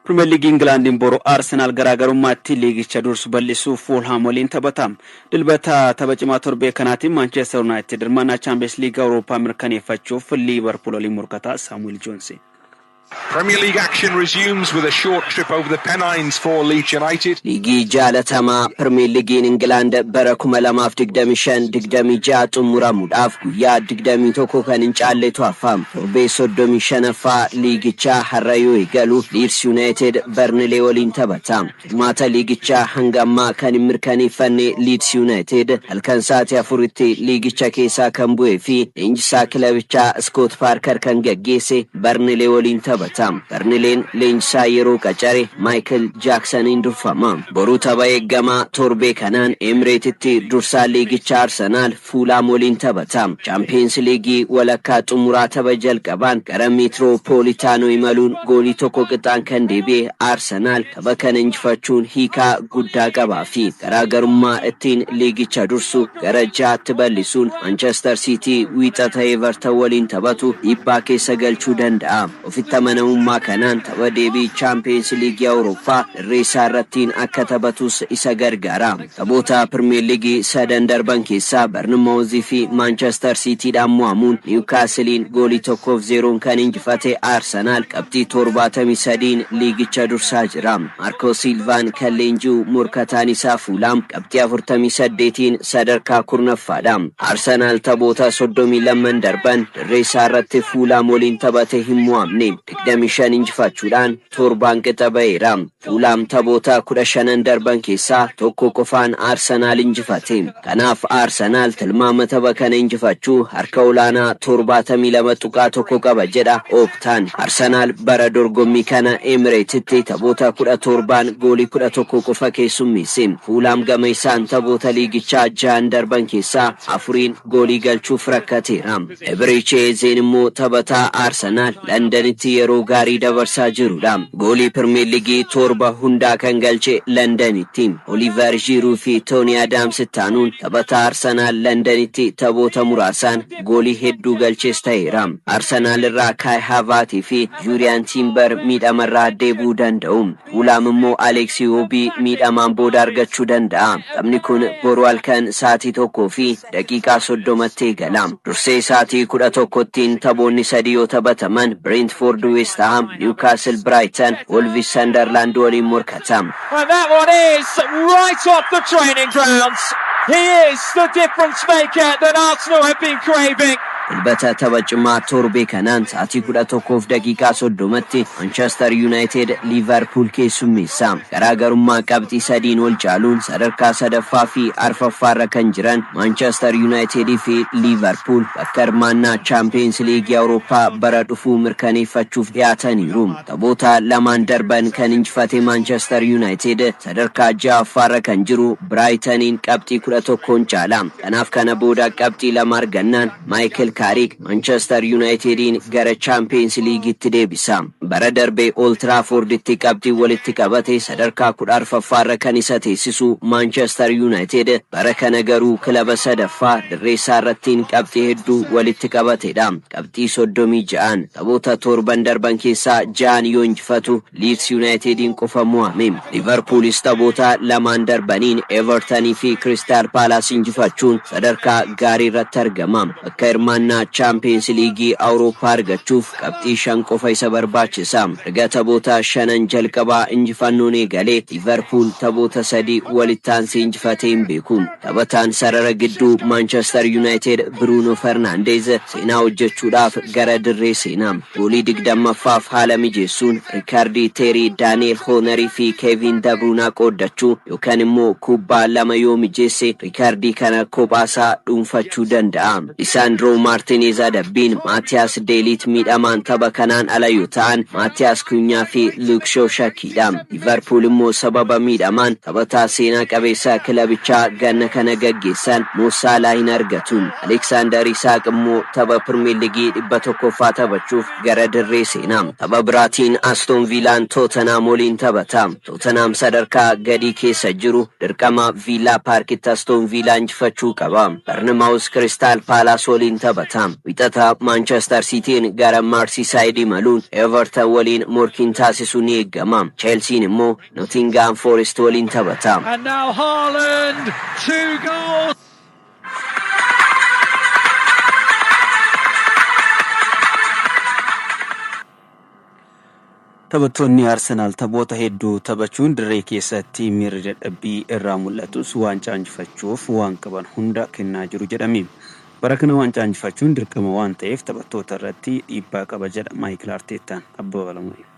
Premier League England boro Arsenal garaagarummaatti liigicha dursu bal'isuu Fulham waliin taphatam. Dilbata taphacima torbe kanaatti Manchester United dirmana Champions League Europa mirkaneeffachuuf Liverpool waliin morkata Samuel Jones. Premier League action resumes with a short trip over the Pennines for Leeds United. Ligi jaalatama Premier League in England bara 2025 xumuramuudhaaf guyyaa 21 kan incaalletu afam. Torbee 35 liigicha harraayoo eegalu Leeds United Burnley waliin taphatam. Maata liigicha hangamma kan mirkaneeffanne Leeds United halkan sa'aatii 4tti liigicha keessaa kan bu'ee fi leenjisaa kilabicha Scott Parker kan gaggeesse Burnley waliin taphatam. Burnley leenjisaa yeroo qacare Michael Jackson indurfama. Boru tapha eegama torbe kanaan Emiratetti dursaa liigicha Arsenal Fulham waliin taphatam. Champions League walakkaa xumuraa tapha jalqabaan gara Metropolitano imaluun goolii tokko qixaan kan deebi'e Arsenal tapha kana injifachuun hiikaa guddaa qabaa fi garaagarummaa ittiin liigicha dursu gara jaatti bal'isuun Manchester City wiixata Everton waliin taphatu dhiibbaa keessa galchuu danda'a. Ofittamanamummaa kanaan tapha deebii Champions League Europa irreessaa irrattiin akka taphatus isa gargaara. Taphoota Premier League sadan darban keessaa Bournemouth fi Manchester City dhaan mo'amuun Newcastle goolii 1-0 kan injifate Arsenal qabxii 73 liigicha dursaa jira. Marco Silva kan leenjuu morkataan isaa Fulham qabxii 48 sadarkaa kurnaffaadha. Arsenal taphoota 32 darban irreessaa irratti Fulham waliin taphate hin mo'amne. 25 injifachuudhaan torbaan qixa ba'eera. Fulham taphoota 15 darban keessaa tokko qofaan Arsenal injifate. Kanaaf Arsenal tilmaama tapha kana injifachuu harka olaanaa 72.1 qaba jedha Optaan. Arsenal bara dorgommii kana Emiratetti taphoota 17 goolii 11 qofa keessummeesse. Fulham gama isaan taphoota liigichaa 6 darban keessaa 4 goolii galchuuf rakkateera. Eberechi Eze immoo taphataa Arsenal Londonitti yeroo gaarii dabarsaa jirudha. Goolii Premier League torba hundaa kan galche Londonitti. Oliver Giroud fi Tony Adams taanuun taphataa Arsenal Londonitti taphoota muraasaan goolii hedduu galchees ta'eera. Arsenal irraa Kai Havertz fi Julian Timber miidhamarraa deebuu danda'u. Fulham immoo Alex Iwobi miidhamaan booda argachuu danda'a. Taphni kun boru halkan sa'aatii 1 fi daqiiqaa 30tti eegala. Dursee sa'aatii 11tiin taphoonni 3 yoo taphataman Brentford West Ham, Newcastle Brighton, Wolves Sunderland waliin morkatam. And that one is right off the training grounds. He is the difference maker that Arsenal have been craving. Dilbata taphacima torbe kanaan sa'aatii 11 daqiiqaa 30tti Manchester United Liverpool keessummeessa. Garaagarummaa qabxii 3 ol caaluun sadarkaa sadaffaa fi arfaffaarra kan jiran Manchester United fi Liverpool bakka hirmaannaa Champions League Europa bara dhufuu mirkaneeffachuuf dhiyaataniiru. Taphoota lamaan darban kan injifate Manchester United sadarkaa 6ffaarra kan jiru Brightonin qabxii 11 caala. Kanaaf kana booda qabxii 2 argannaan Michael Carrick Manchester Unitedin gara Champions League itti deebisa. Bara darbe Old Trafford itti qabxii walitti qabate sadarkaa 14ffaarra kan isa teessisu Manchester United bara kana garuu kilaba sadaffaa dirreessaa irrattiin qabxii hedduu walitti qabatedha. Qabxii 36 taphoota torban darban keessaa 6 yoo injifatu Leeds Unitedin qofa mo'ame. Liverpoolis taphoota lamaan darbaniin Everton fi Crystal Palace injifachuun sadarkaa gaarii irratti argama. Akka hirmaannaa Champions League Europa argachuuf qabxii 5 qofa isa barbaachisa. Erga taphoota 5 jalqabaa injifannoon eegalee Liverpool taphoota 3 walitti aansee injifatee hin beeku. Taphataan sarara gidduu Manchester United Bruno Fernandes seenaa hojjechuudhaaf gara dirree seena. Goolii 20ffaaf haala mijeessuun Ricardo Terry, Daniel Horner fi Kevin De Bruyne qooddachuu yookaan immoo kubbaa 2 yoo mijeesse Ricardo kana kophaasaa dhuunfachuu danda'a. Lisandro Martinez adabbiin Matthias Delit miidhamaan tapha kanaan ala yoo ta'an Matthias Cunha fi Luke Shaw shakkiidha. Liverpool immoo sababa miidhamaan taphataa seenaa qabeessa kilabichaa ganna kana gaggeessan Mo Salah hin argatu. Alexander Isak immoo tapha Premier League 100ffaa taphachuuf gara dirree seena. Tapha biraatiin Aston Villaan Tottenham waliin taphata. Tottenham sadarkaa gadi keessa jiru dirqama Villa Parkitti Aston Villa injifachuu qaba. Bournemouth Crystal Palace waliin taphata. Wixata Manchester Cityn gara Merseyside imaluun Everton Everton waliin morkiin taasisu ni eegama. Chelsea immoo Nottingham Forest waliin taphata. And now Haaland, 2 goals. Taphattoonni Arsenaal taphoota hedduu taphachuun dirree keessatti miirri dadhabbii irraa mul'atus waancaa injifachuuf waan qaban hunda kennaa jiru jedhame. Bara kana waancaa injifachuun dirqama waan ta'eef taphattoota irratti dhiibbaa qaba jedha Mikel Arteetaan. Abbaa Balamuu.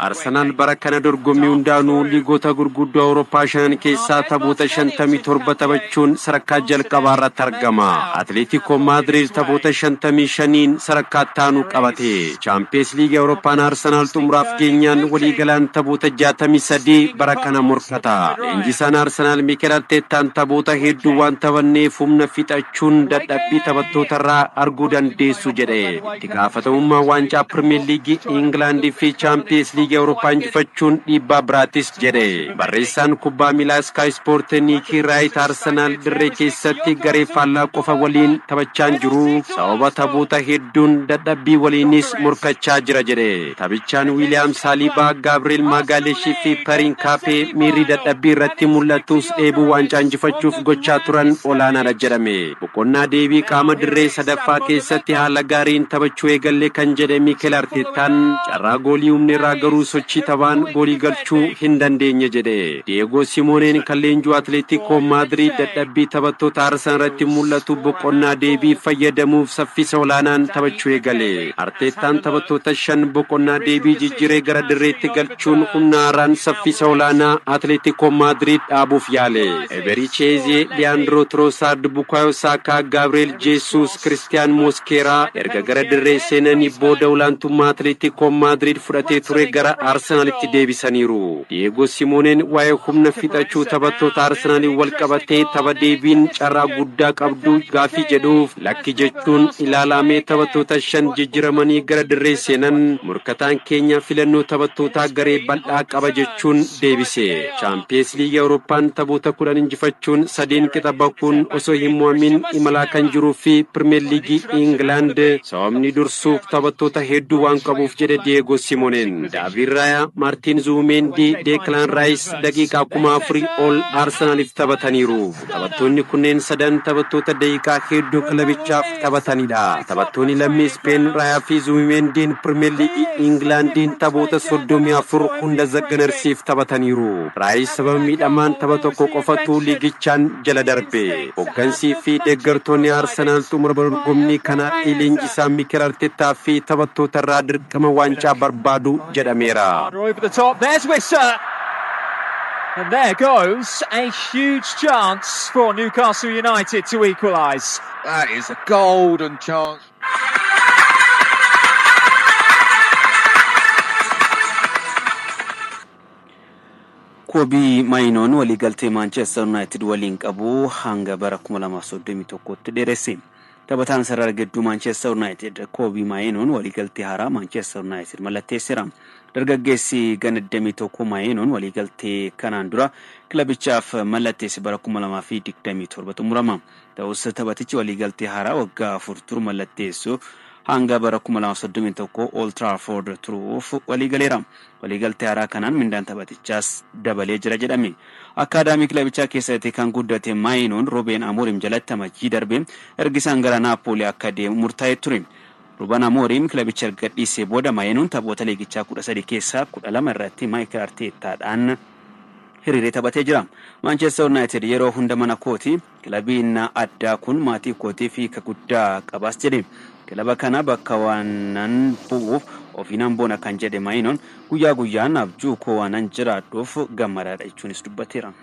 Arsenal bara kana dorgommii hundaanuu liigota gurguddoo Awurooppaa 5 keessaa taphoota 57 taphachuun sadarkaa jalqabaa irratti argama. Atletico Madrid taphoota 55 sadarkaa ittaanu qabate. Champions League Awurooppaan Arsenal xumuraaf geenyaan waliigalaan taphoota 63 bara kana morkata. Leenjisaan Arsenal Mikel Arteetaan taphoota hedduu waan taphanneef humna fixachuun dadhabbii taphattoota irraa arguu dandeessu jedhe. Itti gaafatamummaa waancaa Premier League England fi Champions League Awurooppaa injifachuun dhiibbaa biraatis jedhe. Barreessaan kubbaa miilaa Sky Sport Nicky Wright Arsenal dirree keessatti garee faallaa qofa waliin taphachaa jiru. Sababa taphoota hedduun dadhabbii waliinis morkachaa jira jedhe. Taphichaan William Saliba, Gabriel Magalhaes fi Perin Kaapee miirri dadhabbii irratti mul'atus dheebuu waancaa injifachuuf gochaa turan olaanaadha jedhame. Boqonnaa deebii qaama dirree sadaffaa keessatti haala gaariin taphachuu eegalle kan jedhe Mikel Arteetaan carraa goolii humna irraa garuu sochii taphaan goolii galchuu hin dandeenye jedhe. Diego Simeone kan leenjuu Atletico Madrid dadhabbii taphattoota Arsenal irratti mul'atu boqonnaa deebii fayyadamuuf saffisa olaanaan taphachuu eegale. Arteetaan taphattoota 5 boqonnaa deebii jijjiiree gara dirreetti galchuun humna haaraan saffisa olaanaa Atletico Madrid dhaabuuf yaale. Eberichi Eze, Leandro Trossard, Bukayo Saka, Gabriel Jesus, Christian Mosquera erga gara dirree seenanii booda olaantummaa Atletico Madrid fudhatee ture gara Arsenalitti deebisaniiru. Diego Simeone waa'ee humna fixachuu taphattoota Arsenal wal qabatee tapha deebiin carraa guddaa qabdu gaafii jedhuuf lakki jechuun ilaalamee taphattoota 5 jijjiiramanii gara dirree seenan morkataan keenya filannoo taphattoota garee bal'aa qaba jechuun deebise. Champions League Awurooppaan taphoota 10 injifachuun 3 qixa bakuun osoo hin mo'amin imalaa kan jiruu fi Premier League England sababni dursuuf taphattoota hedduu waan qabuuf jedhe Diego Simeone. David Raya, Martin Zubimendi, Declan Rice daqiiqaa 4,000 ol Arsenaliif taphataniiru. Taphattoonni kunneen sadan taphattoota daqiiqaa hedduu kilabichaaf taphatanidha. Taphattoonni lammii Spain Raya fi Zubimendiin Premier League Englandiin taphoota 34 hunda Zaganarsiif taphataniiru. Rice sababa miidhamaan tapha tokko qofatu liigichaan jala darbe. Hoggansii fi deeggartoonni Arsenal xumura dorgommii kana leenjisaa Mikel Arteetaa fi taphattoota irraa dirqama waancaa barbaadu jedhameera. Over the top, there's Wissa. And there goes a huge chance for Newcastle United to equalise. That is a golden chance. Kobe Mainoo waliigaltee Manchester United waliin qabu hanga bara 2031tti dheeresse. Taphataan sarara gidduu Manchester United Kobe Mainoo waliigaltee haaraa Manchester United mallatteessera. Dargaggeessi gana 21 Mainoo waliigaltee kanaan dura kilabichaaf mallatteesse bara 2027 xumurama. Ta'us taphatichi waliigaltee haaraa waggaa 4 turu mallatteessu hanga bara 2031 Old Trafford turuuf waliigaleera. Waliigaltee haaraa kanaan mindaan taphatichaas dabalee jira jedhame. Akaadaamii kilabichaa keessatti kan guddate Mainoon Ruben Amorim jalatti amajjii darbe ergisaan gara Napoli akka deemu murtaa'ee ture. Ruben Amorim kilabicha erga dhiisee booda Mainoon taphoota liigichaa 13 keessaa 12 irratti Mikel Arteetaadhaan hiriiree taphatee jira. Manchester United yeroo hunda mana kooti kilabiin addaa kun maatii kootii fi guddaa qabaas jedhe. Kilaba kana bakka waanan bu'uuf ofiinan boona kan jedhe Mainoon guyyaa guyyaan abjuu koo waanan jiraadhuuf gammadaadha jechuunis dubbateera.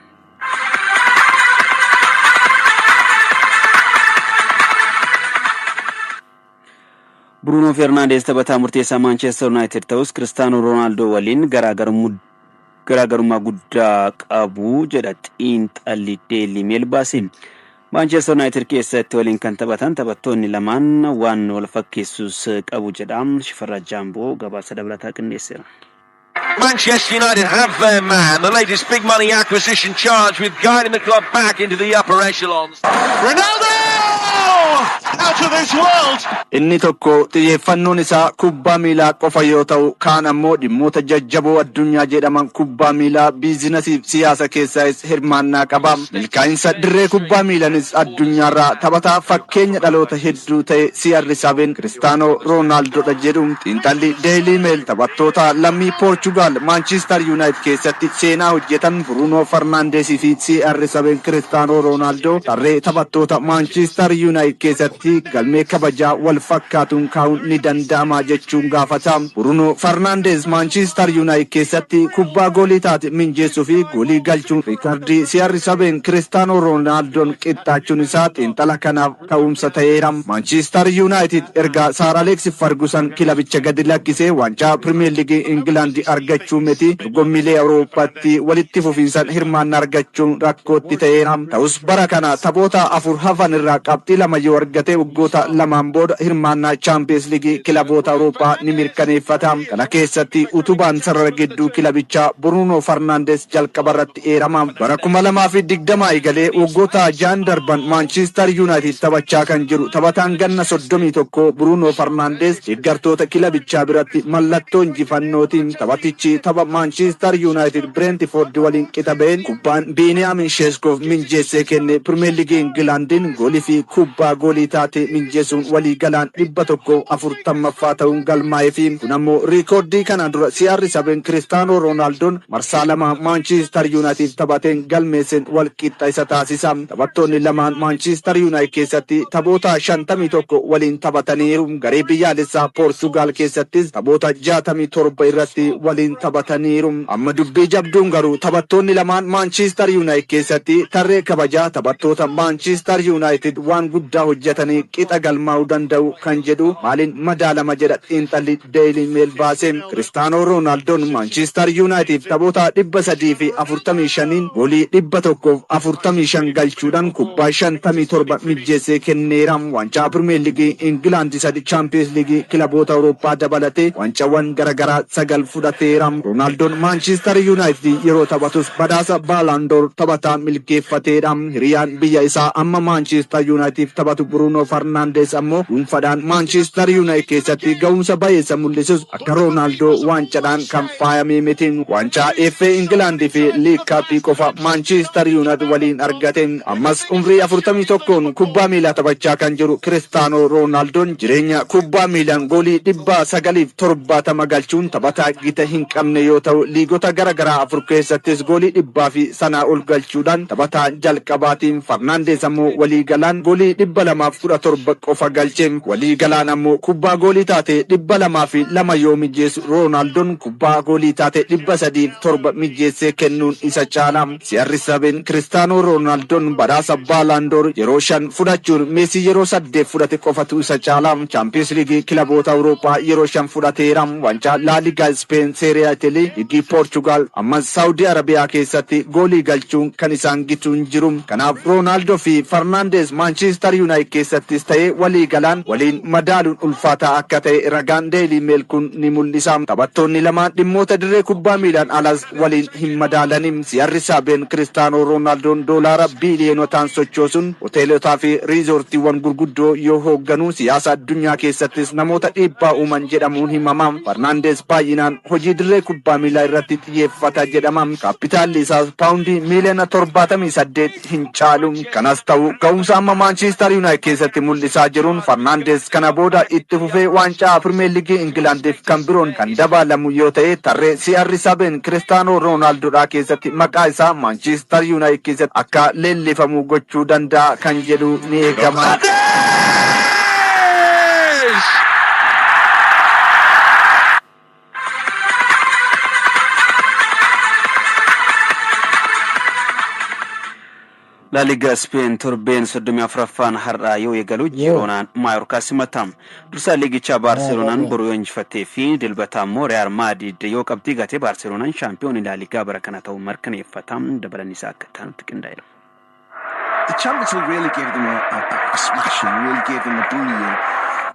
Bruno Fernandes taphataa murteessaa Manchester United ta'us Cristiano Ronaldo waliin garaagarummaa guddaa qabu jedha xiinxalli Daily Mail baase. Manchester United keessatti waliin kan taphatan taphattoonni lamaan waan wal fakkeessus qabu jedha Shifarraa Jaamboo gabaasa dabalataa qindeesseera. Manchester United have their man, the latest big money acquisition charged with guiding the club back into the upper echelons. Ronaldo! How out of this world. Inni tokko xiyyeeffannoon isaa kubbaa miilaa qofa yoo ta'u kaan ammoo dhimmoota jajjaboo addunyaa jedhaman kubbaa miilaa biizinasii fi siyaasa keessaas hirmaannaa qaba. Milkaa'insa dirree kubbaa miilaanis addunyaarraa taphataa fakkeenya dhaloota hedduu ta'e CR7 Cristiano Ronaldo dha jedhu xiinxalli Daily Mail taphattoota lammii Portugal Manchester United keessatti seenaa hojjetan Bruno Fernandes fi CR7 Cristiano Ronaldo tarree taphattoota Manchester United keessatti galmee kabajaa wal fakkaatuun kaa'uun ni danda'ama jechuun gaafata. Bruno Fernandes Manchester United keessatti kubbaa goolii taate minjeessuu fi goolii galchuun riikardii CR7 Cristiano Ronaldo qixxaachuun isaa xiinxala kanaaf ka'umsa ta'eera. Manchester United erga Sir Alex Ferguson kilabicha gadi lakkisee waancaa Premier League England argachuu miti dorgommiilee Awurooppaatti walitti fufiinsan hirmaannaa argachuun rakkootti ta'eera. Ta'us bara kana taphoota afur hafan irraa qabxii lama yoo argate waggoota lamaan booda hirmaannaa Champions League kilaboota Awurooppaa ni mirkaneeffata. Kana keessatti utubaan sarara gidduu kilabichaa Bruno Fernandes jalqaba irratti eerama. Bara 2020 eegalee waggoota jaan darban Manchester United taphachaa kan jiru taphataan ganna 31 Bruno Fernandes deeggartoota kilabichaa biratti mallattoo injifannootiin taphatichi tapha Manchester United Brentford waliin qixabeen kubbaan Benjamin Sesko minjeessee kenne Premier League Englandin goolii fi kubbaa goolii taate minjeessuun walii galaan 140ffaa ta'uun galmaa'ee fi kun ammoo riikoordii kana dura CR7 Cristiano Ronaldoon marsaa lama Manchester United taphateen galmeesseen wal qixxa isa taasisa. Taphattoonni lamaan Manchester United keessatti taphoota 51 waliin taphataniiru. Garee biyyaalessaa Portugal keessattis taphoota 67 irratti waliin taphataniiru. Amma dubbii jabduun garuu taphattoonni lamaan Manchester United keessatti tarree kabajaa taphattoota Manchester United waan guddaa hojjetanii qixa galmaa'uu danda'u kan jedhu maaliin madaalama jedha xiinxalli Daily Mail baase. Cristiano Ronaldoon Manchester United taphoota 345 goolii 145 galchuudhaan kubbaa 57 mijjeessee kenneera. Waancaa Premier League England sadi Champions League kilaboota Awurooppaa dabalatee waancawwan garaagaraa 9 fudhateera. Ronaldoon Manchester United yeroo taphatus badhaasa Ballon d'Or taphataa milkeeffateedha. Hiriyaan biyya isaa amma Manchester United taphatu Bruno Fernandes ammoo dhuunfaadhaan Manchester United keessatti ga'umsa baay'eessa mul'isus akka Ronaldo waancaadhaan kan faayamee miti. Waancaa FA England fi League Cup qofa Manchester United waliin argate. Ammas umrii 41 kubbaa miilaa taphachaa kan jiru Cristiano Ronaldoon jireenya kubbaa miilaan goolii 970 galchuun taphataa gita hin qabne yoo ta'u liigota garaagaraa afur keessattis goolii 100 fi sanaa ol galchuudhaan taphataa jalqabaatiin Fernandes ammoo walii galaan goolii 217 qofa galche. Walii galaan ammoo kubbaa goolii taate 202 yoo mijjeessu Ronaldoon kubbaa goolii taate 307 mijjeessee kennuun isa caala. CR7 Cristiano Ronaldoon badhaasa Ballon d'Or yeroo 5 fudhachuun Messi yeroo 8 fudhate qofatu isa caala. Champions League kilaboota Awurooppaa yeroo 5 fudhateera. Waancaa La Liga Spain Serie A Liigii Portugal amma Saudi Arabiyaa keessatti goolii galchuun kan isaan gituun jiru. Kanaaf Ronaldo fi Fernandes Manchester United keessattis ta'ee walii galaan waliin madaaluun ulfaataa akka ta'e ragaan Daily Mail kun ni mul'isa. Taphattoonni lamaan dhimmoota dirree kubbaa miilaan alas waliin hin madaalanii. CR7 Cristiano Ronaldoon doolaara biiliyonotaan sochoosuun hoteelotaa fi riizoortiiwwan gurguddoo yoo hoogganu siyaasa addunyaa keessattis namoota dhiibbaa uuman jedhamuun himama. Fernandes baay'inaan hojii dirree kubbaa miilaa irratti xiyyeeffata jedhama. Kaapitaalli isaas paawundii miiliyoona 78 hin caalu. Kanas ta'u ga'umsa amma Manchester United keessatti mul'isaa jiruun Fernandes kana booda itti fufee waancaa Premier League Englandiif kan biroon kan dabaalamu yoo ta'e tarree CR7 Cristiano Ronaldoodhaa keessatti maqaa isaa Manchester United keessatti akka leellifamu gochuu danda'a kan jedhu ni eegama. La Liga Spain torbeen 34ffaan har'aa yoo eegalu Girona Mallorca simatam. Dursa liigicha Barcelonaan boruu injifattee fi dilbata immoo Real Madrid yoo qabxii gatee Barcelonaan shaampiyoonii La Liga bara kana ta'uu mirkaneeffatam dabalaniis akka ta'utti qindaa'eera. The Champions League really gave them a smash and really gave them a booyah.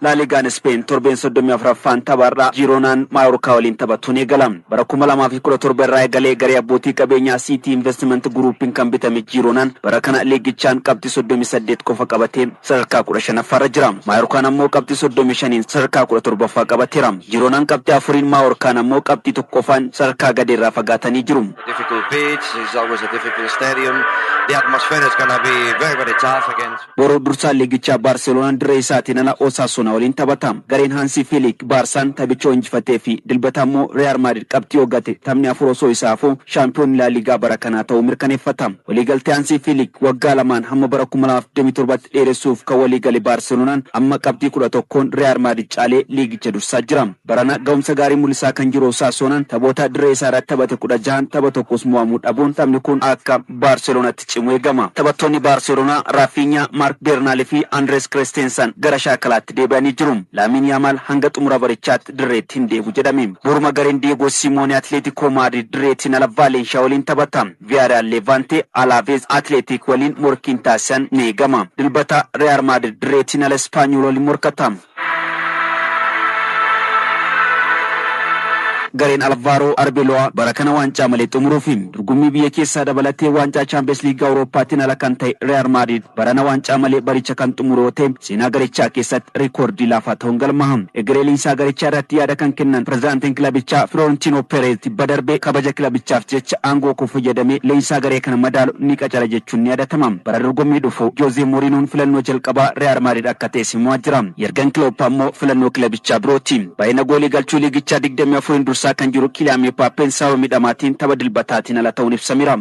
La Ligaan Spain torbeen 34ffaan tapharraa Gironaan Mallorca waliin taphatuun eegalam. Bara 2017 irraa eegalee garee abbootii qabeenyaa City Investment Groupin kan bitame Gironaan bara kana liigichaan qabxii 38 qofa qabatee sadarkaa 15ffaarra jira. Mallorca ammoo qabxii 35 sadarkaa 17ffaa qabateera. Gironaan qabxii 4 Mallorca ammoo qabxii 1 qofaan sadarkaa gadeerraa fagaatanii jiru. Difficult pitch, it's always a difficult stadium. The atmosphere is going to be very tough against. Boroo dursaa liigichaa Barcelonaan dirree isaatiin ala Osasuna waliin taphatam. Gareen Hansi Flick Barsaan taphicha injifatee fi dilbata ammoo Real Madrid qabxii hoggate taphni afur osoo isaafuu shaampiyoon La Ligaa bara kanaa ta'uu mirkaneeffata. Waliigaltee Hansi Flick waggaa lamaan hamma bara 2027 dheeressuuf kan waliigale Barcelonaan amma qabxii 11 Real Madrid caalee liigicha dursaa jira. Barana ga'umsa gaarii mul'isaa kan jiru Osasunaan taphoota dirree isaa irratti taphate 16 tapha tokkos mo'amuu dhabuun taphni kun akka Barcelonaatti cimu eegama. Taphattoonni Barcelona Rafinha, Marc Bernal fi Andres Christensen gara shaakalaatti deebi'anii jiru. Lamine Yamal hanga xumura barichaatti dirreetti hin deebi'u jedhame. Boruma gareen Diego Simeone Atletico Madrid dirreetti ala Valencia waliin taphata. Villarreal Levante Alaves Athletic waliin morkiin taasisan ni eegama. Dilbata Real Madrid dirreetti ala Espanyol waliin morkata. Gareen Alvaro Arbeloa bara kana waancaa malee xumuruufin dorgommii biyya keessaa dabalatee waancaa Champions League Awurooppaatiin ala kan ta'e Real Madrid barana waancaa malee baricha kan xumuroote seenaa garichaa keessatti reekoordii laafaa ta'uun galmaham. Egereen isaa garichaa irratti yaada kan kennan pirezidaantiin kilabichaa Florentino Perez badarbee kabaja kilabichaaf jecha aangoo koo fayyadamee leensaa garee kana madaalu ni qacala jechuun ni yaadatamam. Bara dorgommii dhufu Jose Mourinhoon filannoo jalqabaa Real Madrid akka teessimoo jira. Jurgen Klopp ammoo filannoo kilabichaa birooti. Baay'ina goolii galchuu liigichaa 24 dursaa kan jiru Kylian Mbappé sababa midhamaatiin tapha dilbataatiin ala ta'uun ibsameera.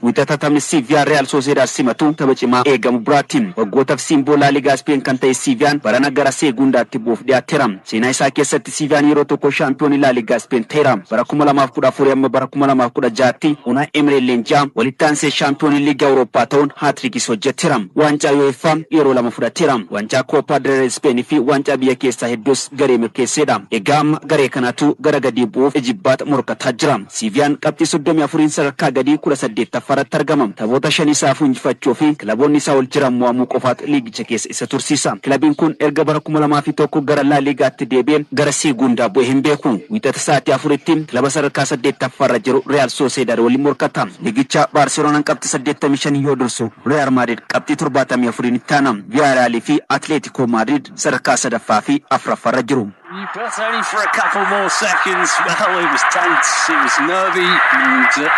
Wixata taphni Sevilla Real Sociedad simatu tapha cimaa eegamu biraatiin waggootaaf simboo La Liga Spain kan ta'e Sevillaan barana gara seegundaatti buuf dhiyaateera. Seenaa isaa keessatti Sevillaan yeroo tokko shaampiyoonii La Liga Spain ta'eera. Bara 2014 amma bara 2016tti Unai Emery leenjaa walitti aansee shaampiyoonii Liiga Awurooppaa ta'uun haatriikis hojjeteera. Waancaa UEFA yeroo lama fudhateera. Waancaa Copa del Rey Spain fi waancaa biyya keessaa hedduus garee mirkeesseedha. Egaa amma garee kanatu gara gadi bu'uuf ejibbaata morkataa jira. Sevillaan qabxii 34 sadarkaa gadii 18ffaarratti argama. Taphoota 5 isaaf injifachuu fi kilaboonni isaa wal jiran mo'amuu qofaatu liigicha keessa isa tursiisa. Kilabiin kun erga bara 2001 gara La Ligaatti deebi'ee gara seegundaa bu'ee hin beeku. Wixata sa'aatii 4tti kilaba sadarkaa 8ffaarra jiru Real Sociedad waliin morkata. Liigicha Barcelonaan qabxii 85 yoo dursu Real Madrid qabxii 74 ni taana. Villarreal fi Atletico Madrid sadarkaa 3ffaa fi 4ffaarra jiru. But only for a couple more seconds. Well, it was tense, it was nervy, and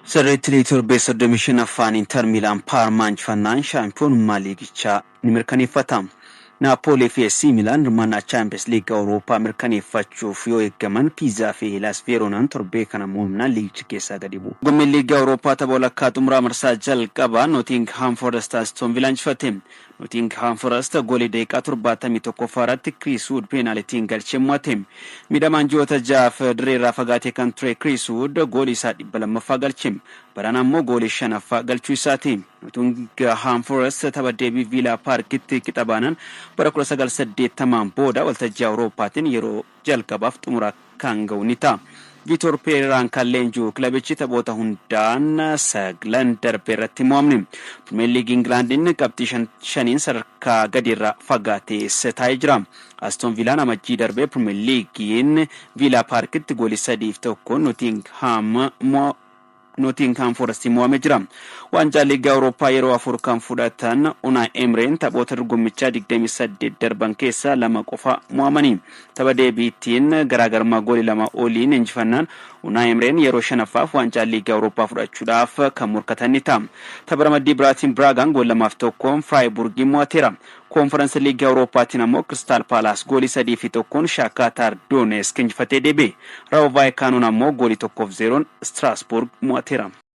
Sarreetti liitorbe 35 Inter Milan Parma injifannaan shaampiyoonummaa liigichaa ni mirkaneeffata. Napoli fi AC Milan hirmaannaa Champions League Awurooppaa mirkaneeffachuuf yoo eeggaman Pisa fi Hellas Veronaan torbee kana mo'amnaan liigicha keessaa gadi bu'u. Dorgommii liiga Awurooppaa tapha walakkaa xumuraa marsaa jalqabaa Nottingham Forest Aston Villa injifate. Nottingham Forest goolii daqiiqaa 71 Chris Wood penaltiin galchee mo'ate. Midhamaan ji'oota jaaf direerraa fagaatee kan ture Chris Wood goolii isaa 200ffaa galche. Barana ammoo goolii 5ffaa galchuu isaati. Nottingham Forest tapha deebii Villa Parkitti qixabaanan bara 1980 booda waltajjii Awurooppaatiin yeroo jalqabaaf xumuraa kan ga'u ni ta'a. Vitor Pereiraan kan leenjuu kilabichi taphoota hundaan 9 darbee irratti mo'amne. Premier League Englandin qabxii 5 sadarkaa gadiirraa fagaatee taa'ee jira. Aston Villaan amajjii darbee Premier Leaguein Villa Parkitti goolii 3-1 Nottingham Forest mo'amee jira. Waancaa liiga Awurooppaa yeroo 4 kan fudhatan Unai Emery taphoota dorgommichaa 28 darban keessaa 2 qofa mo'amanii. Tapha deebiitiin garaagarummaa goolii 2 oliin injifannaan Unai Emery yeroo 5ffaaf waancaa liiga Awurooppaa fudhachuudhaaf kan morkatan ni ta'a. Tapha ramaddii biraatiin Bragaan goolii 2-1 Freiburgin mo'ateera. Konferensi liiga Awurooppaatiin ammoo Crystal Palace goolii 3-1 Shakhtar Donetsk injifatee deebi'e. Rayo Vallecanoon ammoo goolii 1-0 Strasbourg mo'ateera.